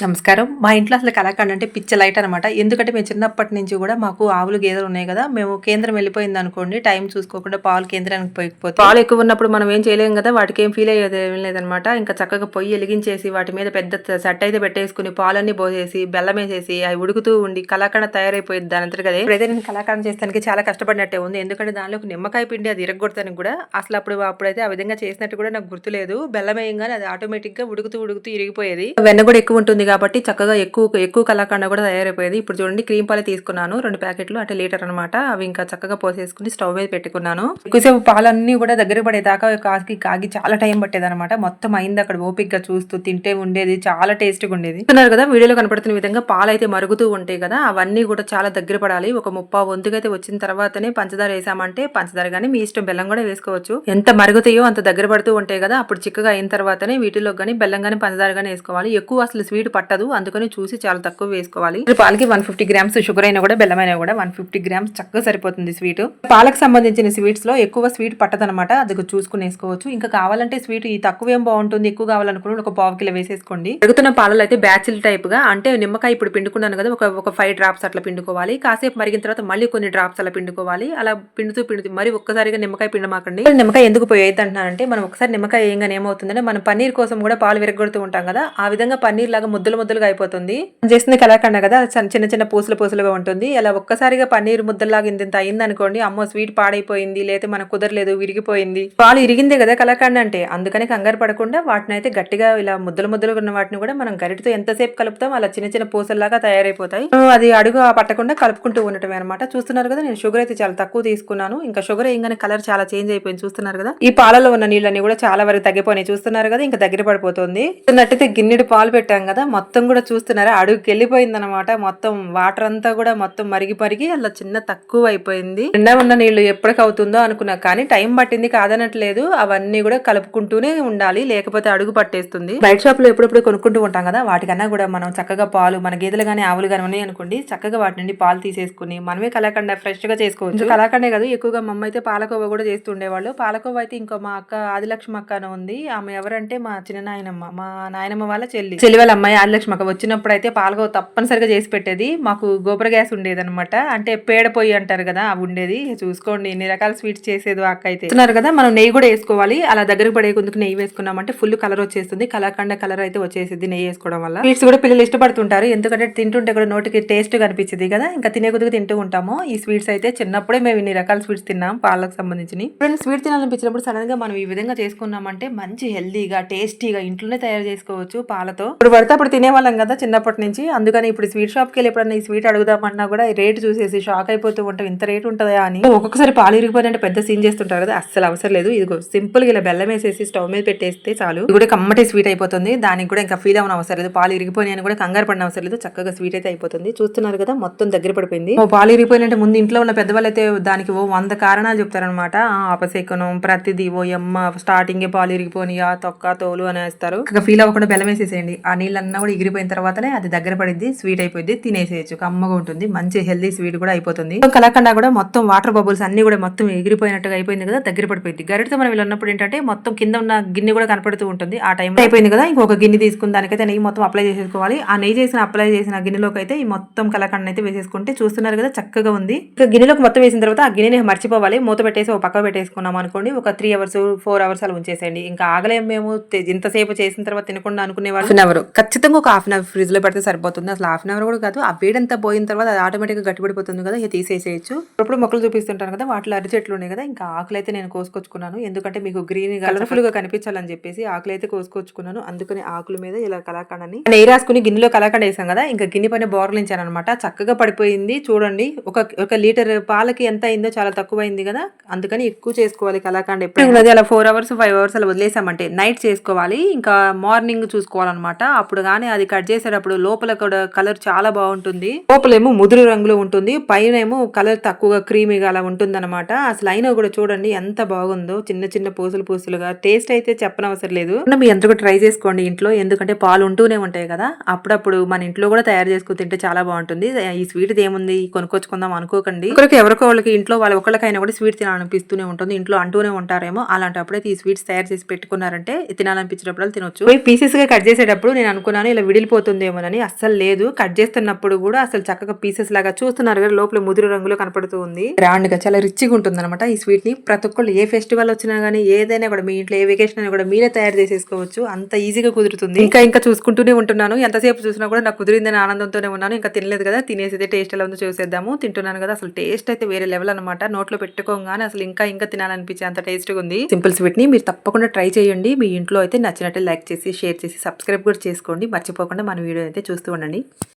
నమస్కారం. మా ఇంట్లో అసలు కలాకండ్ అంటే పిచ్చ లైట్ అనమాట. ఎందుకంటే మేము చిన్నప్పటి నుంచి గూడా మాకు ఆవులు, గేదెలు ఉన్నాయి గదా! మేము కేంద్రం వెళ్ళిపోయిందనుకోండి, టైం చూసుకోకుండా పాలు కేంద్రానికి పోయకపోతే పాలు ఎక్కువ ఉన్నప్పుడు మనం ఏం చేయలేం గదా! వాటికేం ఫీల్ అయ్యేది ఏం లేదనమాట. ఇంకా చక్కగా పొయ్యి ఎలిగించేసి వాటి మీద పెద్ద సెట్ అయితే పెట్టేసుకొని పాలన్నీ పోసేసి, బెల్లమేసేసి అవి ఉడుకుతూ ఉండి కలాకండ్ తయారైపోయిద్ది దానంతటికి అదే. ఇప్పుడైతే నేను కలాకండ్ చేస్తానికి చాలా కష్టపడినట్టే ఉంది. ఎందుకంటే దానిలో ఒక నిమ్మకాయ పిండి అది ఇరగ్గొడతానికి గూడా అసలు అప్పుడైతే ఆ విధంగా చేసినట్టు కూడా నాకు గుర్తులేదు. బెల్లం వేయంగానే అది ఆటోమేటిక్‌గా ఉడుకుతూ ఇరిగిపోయేది. వెన్న గూడా ఎక్కువ ఉంటుంది కాబట్టి చక్కగా ఎక్కువ కలాకండ్ కూడా తయారైపోయేది. ఇప్పుడు చూడండి క్రీమ్ పాలే తీసుకున్నాను 2 ప్యాకెట్లు అంటే లీటర్ అనమాట. అవి ఇంకా చక్కగా పోసేసుకుని స్టవ్ మీద పెట్టుకున్నాను. ఎక్కువసేపు పాలన్నీ కూడా దగ్గర పడేదాకా కాగి చాలా టైం పట్టేదనమాట. మొత్తం అయింది అక్కడ ఓపికగా చూస్తూ తింటే ఉండేది. చాలా టేస్ట్‌గా ఉండేది. చూస్తున్నారు కదా వీడియోలో కనపడుతున్న విధంగా పాలైతే మరుగుతూ ఉంటాయి కదా అవన్నీ కూడా చాలా దగ్గర పడాలి. ఒక 30 వంతుకైతే వచ్చిన తర్వాతనే పంచదార వేసామంటే పంచదార గానీ మీ ఇష్టం బెల్లం కూడా వేసుకోవచ్చు. ఎంత మరుగుతాయో అంత దగ్గర పడుతూ ఉంటాయి కదా అప్పుడు చిక్కగా అయిన తర్వాతనే వీటిలో గానీ బెల్లం గానీ పంచదార గానీ వేసుకోవాలి. ఎక్కువ అసలు స్వీట్ పట్టదు అందుకని చూసి చాలా తక్కువ వేసుకోవాలి. పాలకి 150 గ్రామ్స్ షుగర్ అయినా కూడా బెల్లం అయినా కూడా 150 గ్రామ్స్ చక్కగా సరిపోతుంది స్వీట్. పాలకు సంబంధించిన స్వీట్స్ లో ఎక్కువ స్వీట్ పట్టదనమాట. అది చూసుకుని వేసుకోవచ్చు. ఇంకా కావాలంటే స్వీట్ ఈ తక్కువ ఏం బాగుంటుంది ఎక్కువ కావాలనుకుని ఒక 1/2 కిలో వేసేసుకోండి. పెరుగుతున్న పాలలో అయితే బ్యాచిల్ టైప్ గా అంటే నిమ్మకాయ ఇప్పుడు పిండుకున్నాను కదా ఒక 5 డ్రాప్స్ అట్లా పిండుకోవాలి. కాసేపు మరిగిన తర్వాత మళ్ళీ కొన్ని డ్రాప్స్ అలా పిండుకోవాలి. అలా పిండుతూ మరి ఒక్కసారిగా నిమ్మకాయ పిండమాకండి. నిమ్మకాయ ఎందుకు పోయేది అంటున్నానంటే మనం ఒకసారి నిమ్మకాయ వేయంగానే ఏమవుతుందంటే మనం పన్నీర్ కోసం కూడా పాలు విరగొడుతూ ఉంటాం కదా ఆ విధంగా పన్నీర్ లాగా ముద్దలుగా అయిపోతుంది. చేస్తుంది కలాకండ్ కదా చిన్న పూసలుగా ఉంటుంది. అలా ఒక్కసారిగా పన్నీర్ ముద్దలాగా ఇంత అయింది అనుకోండి అమ్మో స్వీట్ పాడైపోయింది లేకపోతే మనకు కుదరలేదు విరిగిపోయింది. పాలు ఇరిగిందే కదా కలాకండ్ అంటే అందుకని కంగారు పడకుండా వాటిని అయితే గట్టిగా ఇలా ముద్దలుగా ఉన్న వాటిని కూడా మనం గరిటతో ఎంతసేపు కలుపుతాం అలా చిన్న పూసల్లాగా తయారైపోతాయి. అది అడుగు పట్టకుండా కలుపుకుంటూ ఉండటమే అనమాట. చూస్తున్నారు కదా నేను షుగర్ అయితే చాలా తక్కువ తీసుకున్నాను. ఇంకా షుగర్ వేయగానే కలర్ చాలా చేంజ్ అయిపోయింది చూస్తున్నారు కదా. ఈ పాలలో ఉన్న నీళ్ళని కూడా చాలా వరకు తగ్గిపోయినాయి చూస్తున్నారు కదా. ఇంకా దగ్గర పడిపోతుంది. చూస్తున్నట్టయితే గిన్నెడు పాలు పెట్టాం కదా మొత్తం కూడా చూస్తున్నారా అడుగుకి వెళ్ళిపోయింది అనమాట. మొత్తం వాటర్ అంతా కూడా మొత్తం మరిగి అలా తక్కువ అయిపోయింది. నిండా ఉన్న నీళ్లు ఎప్పటికి అవుతుందో అనుకున్నా కానీ టైం పట్టింది కాదనట్లేదు. అవన్నీ కూడా కలుపుకుంటూనే ఉండాలి లేకపోతే అడుగు పట్టేస్తుంది. బయట షాప్ లో ఎప్పుడెప్పుడు కొనుక్కుంటూ ఉంటాం కదా వాటికన్నా కూడా మనం చక్కగా పాలు మన గేదెలు గానీ ఆవులు గానీ ఉన్నాయి అనుకోండి చక్కగా వాటి నుండి పాలు తీసేసుకుని మనమే కలాకండ ఫ్రెష్ గా చేసుకోవచ్చు. కలాకండే కాదు ఎక్కువగా మా అమ్మ అయితే పాలకోవ కూడా చేస్తుండేవాళ్ళు. పాలకోవ అయితే ఇంకో మా అక్క ఆదిలక్ష్మి అక్క అని ఉంది. ఆమె ఎవరంటే మా చిన్న నాయనమ్మ మా నాయనమ్మ వాళ్ళ చెల్లి వాళ్ళ అమ్మాయి ఆదిలక్ష్మి అక్క వచ్చినప్పుడు అయితే పాలకోవ తప్పనిసరిగా చేసి పెట్టేది. మాకు గోబర్ గ్యాస్ ఉండేది అనమాట. అంటే పేడ పొయ్యి అంటారు కదా అవి ఉండేది. చూసుకోండి ఎన్ని రకాల స్వీట్స్ చేసేది అక్క అయితే. చూస్తున్నారు కదా మనం నెయ్యి కూడా వేసుకోవాలి. అలా దగ్గర పడేందుకు నెయ్యి వేసుకున్నామంటే ఫుల్ కలర్ వచ్చేస్తుంది. కలాకండ కలర్ అయితే వచ్చేసింది నెయ్యి వేసుకోవడం వల్ల. స్వీట్స్ కూడా పిల్లలు ఇష్టపడుతుంటారు ఎందుకంటే తింటుంటే కూడా నోటికి టేస్ట్ కనిపించింది కదా. ఇంకా తినే కొద్దిగా తింటూ ఉంటాము. ఈ స్వీట్స్ అయితే చిన్నప్పుడే మేము ఇన్ని రకాల స్వీట్స్ తిన్నాం పాలకు సంబంధించి. స్వీట్ తినాలనిపించినప్పుడు సడన్ గా మనం ఈ విధంగా చేసుకున్నామంటే మంచి హెల్దీగా టేస్టీగా ఇంట్లోనే తయారు చేసుకోవచ్చు పాలతో. ఇప్పుడు పడితే అప్పుడు తినేవాళ్ళం కదా చిన్నప్పటి నుంచి. అందుకని ఇప్పుడు స్వీట్ షాప్కి వెళ్ళి ఎప్పుడన్నా ఈ స్వీట్ అడుగుదామన్నా కూడా రేటు చూసేసి షాక్ అయిపోతూ ఉంటాం ఇంత రేటు ఉంటుందా అని. ఒక్కొక్కసారి పాలు ఇరిగిపోయినంటే పెద్ద సీన్ చేస్తుంటారు కదా అస్సలు అవసరం లేదు. ఇదిగో సింపుల్ గా ఇలా బెల్లం వేసేసి స్టవ్ మీద పెట్టేస్తే చాలు. ఇది కూడా కమ్మటి స్వీట్ అయిపోతుంది. దానికి కూడా ఇంకా ఫీల్ అవ్వని అవసరం లేదు. పాలు ఇరిగిపోయినాయి అని కూడా కంగారు పడిన అవసరం లేదు. చక్కగా స్వీట్ అయితే అయిపోతుంది. చూస్తున్నారు కదా మొత్తం దగ్గర పడిపోయింది. పాలు ఇరిగిపోయినంటే ముందు ఇంట్లో ఉన్న పెద్దవాళ్ళు అయితే దానికి 100 కారణాలు చెప్తారనమాట. అపశేకనం ప్రతిదీ అమ్మ స్టార్టింగ్ పాలు ఇరిగిపోయినాయా తొక్క తోలు అనేస్తారు. ఫీల్ అవ్వకుండా బెల్లం వేసేసేయండి. ఆ నీళ్ళన్నా కూడా ఎగిరిపోయిన తర్వాతనే అది దగ్గర పడిద్ది స్వీట్ అయిపోయింది తినేసేయచ్చు. కమ్మగా ఉంటుంది మంచి హెల్దీ స్వీట్ కూడా అయిపోతుంది. కలాకండ కూడా మొత్తం వాటర్ బబుల్స్ అన్ని కూడా మొత్తం ఎగిరిపోయినట్టుగా అయిపోయింది కదా దగ్గర పడిపోయింది. గరిటతో మనం ఇలా ఉన్నప్పుడు ఏంటంటే మొత్తం కింద ఉన్న గిన్నె కూడా కనపడుతూ ఉంటుంది. ఆ టైం అయిపోయింది కదా ఇంకొక గిన్నె తీసుకుని దానికైతే నెయ్యి మొత్తం అప్లై చేసేసుకోవాలి. ఆ నెయ్యి అప్లై చేసిన గిన్నెలోకి అయితే ఈ మొత్తం కలాకండ అయితే వేసేసుకుంటే చూస్తున్నారు కదా చక్కగా ఉంది. ఇక గిన్నెలోకి మొత్తం వేసిన తర్వాత ఆ గిన్నెని మర్చిపోవాలి. మూత పెట్టేసి ఒక పక్క పెట్టేసుకున్నాం అనుకోండి. ఒక 3 అవర్స్ 4 అవర్స్ అలా ఉంచేసేయండి. ఇంకా ఆగలేము మేము ఇంతసేపు చేసిన తర్వాత తినకుండా అనుకునే వాళ్ళు ఖచ్చితంగా ఒక హాఫ్ అన్ అవర్ ఫ్రిడ్జ్ లో పెడితే సరిపోతుంది. అసలు హాఫ్ అన్ అవర్ కూడా కాదు. ఆ వేడంతా పోయిన తర్వాత అది ఆటోమేటిక్ గా గట్టిపడిపోతుంది కదా ఇక తీసేసేయచ్చు. ఇప్పుడు మొక్కలు చూపిస్తుంటాను కదా వాటిలో అరటి చెట్లు ఉన్నాయి కదా ఇంకా ఆకులు అయితే నేను కోసుకొచ్చుకున్నాను. ఎందుకంటే మీకు గ్రీన్ కలర్ఫుల్ గా కనిపించాలని చెప్పేసి ఆకులు అయితే కోసుకొచ్చుకున్నాను. అందుకని ఆకుల మీద ఇలా కలాకండని నెయ్యి రాసుకుని గిన్నెలో కలాకండ వేసాం కదా ఇంకా గిన్నె పైన బోర్లించాను అనమాట. చక్కగా పడిపోయింది చూడండి. ఒక లీటర్ పాలకి ఎంత అయిందో చాలా తక్కువ అయింది కదా అందుకని ఎక్కువ చేసుకోవాలి కలాకండ. ఎప్పుడు అలా 4 అవర్స్ 5 అవర్స్ అలా వదిలేసామంటే నైట్ చేసుకోవాలి. ఇంకా మార్నింగ్ చూసుకోవాలన్నమాట. అప్పుడు కానీ అది కట్ చేసేటప్పుడు లోపల కూడా కలర్ చాలా బాగుంటుంది. లోపలేమో ముదురు రంగులో ఉంటుంది. పైన ఏమో కలర్ తక్కువగా క్రీమీగా అలా ఉంటుంది అనమాట. అసలు అయినా కూడా చూడండి ఎంత బాగుందో చిన్న పూసలుగా. టేస్ట్ అయితే చెప్పనవసరం లేదు. మీ ఎంత కూడా ట్రై చేసుకోండి ఇంట్లో. ఎందుకంటే పాలు ఉంటూనే ఉంటాయి కదా అప్పుడప్పుడు మన ఇంట్లో కూడా తయారు చేసుకుని తింటే చాలా బాగుంటుంది. ఈ స్వీట్ ఏముంది కొనుక్కొచ్చుకుందాం అనుకోకండి. ఎవరికో వాళ్ళకి ఇంట్లో వాళ్ళ ఒకళ్ళకైనా కూడా స్వీట్ తినాలనిపిస్తూనే ఉంటుంది. ఇంట్లో అంటూనే ఉంటారేమో అలాంటప్పుడైతే ఈ స్వీట్స్ తయారు చేసి పెట్టుకున్నారంటే తినాలనిపించినప్పుడు తినొచ్చు. పీసెస్ గా కట్ చేసేటప్పుడు నేను అనుకున్నాను అనుకున్నాను ఇలా విడిలిపోతుందేమోనని, అస్సలు లేదు. కట్ చేస్తున్నప్పుడు కూడా అసలు చక్కగా పీసెస్ లాగా చూస్తున్నారు కదా, లోపల ముదురు రంగులో కనపడుతూ ఉంది. గ్రాండ్ గా చాలా రిచ్గా ఉంటుంది అనమాట ఈ స్వీట్ ని. ప్రతి ఒక్కళ్ళు ఏ ఫెస్టివల్ వచ్చినా గానీ, ఏదైనా కూడా మీ ఇంట్లో ఏ వెకేషన్ అయినా కూడా మీరే తయారు చేసేసుకోవచ్చు. అంత ఈజీగా కుదురుతుంది. ఇంకా చూసుకుంటూనే ఉంటున్నాను. ఎంతసేపు చూసినా కూడా నాకు కుదిరిందని ఆనందంతోనే ఉన్నాను. ఇంకా తినలేదు కదా, తినేసి టేస్ట్ ఎలా ఉందో చూసేద్దాము. తింటున్నాను కదా, అసలు టేస్ట్ అయితే వేరే లెవెల్ అనమాట. నోట్లో పెట్టుకోగానే అసలు ఇంకా తినాలనిపించే అంత టేస్ట్గా ఉంది. సింపుల్ స్వీట్ ని మీరు తప్పకుండా ట్రై చేయండి. మీ ఇంట్లో అయితే నచ్చినట్టు లైక్ చేసి, షేర్ చేసి, సబ్స్క్రైబ్ కూడా చేసుకోండి. మర్చిపోకుండా మన వీడియో అయితే చూస్తూ ఉండండి.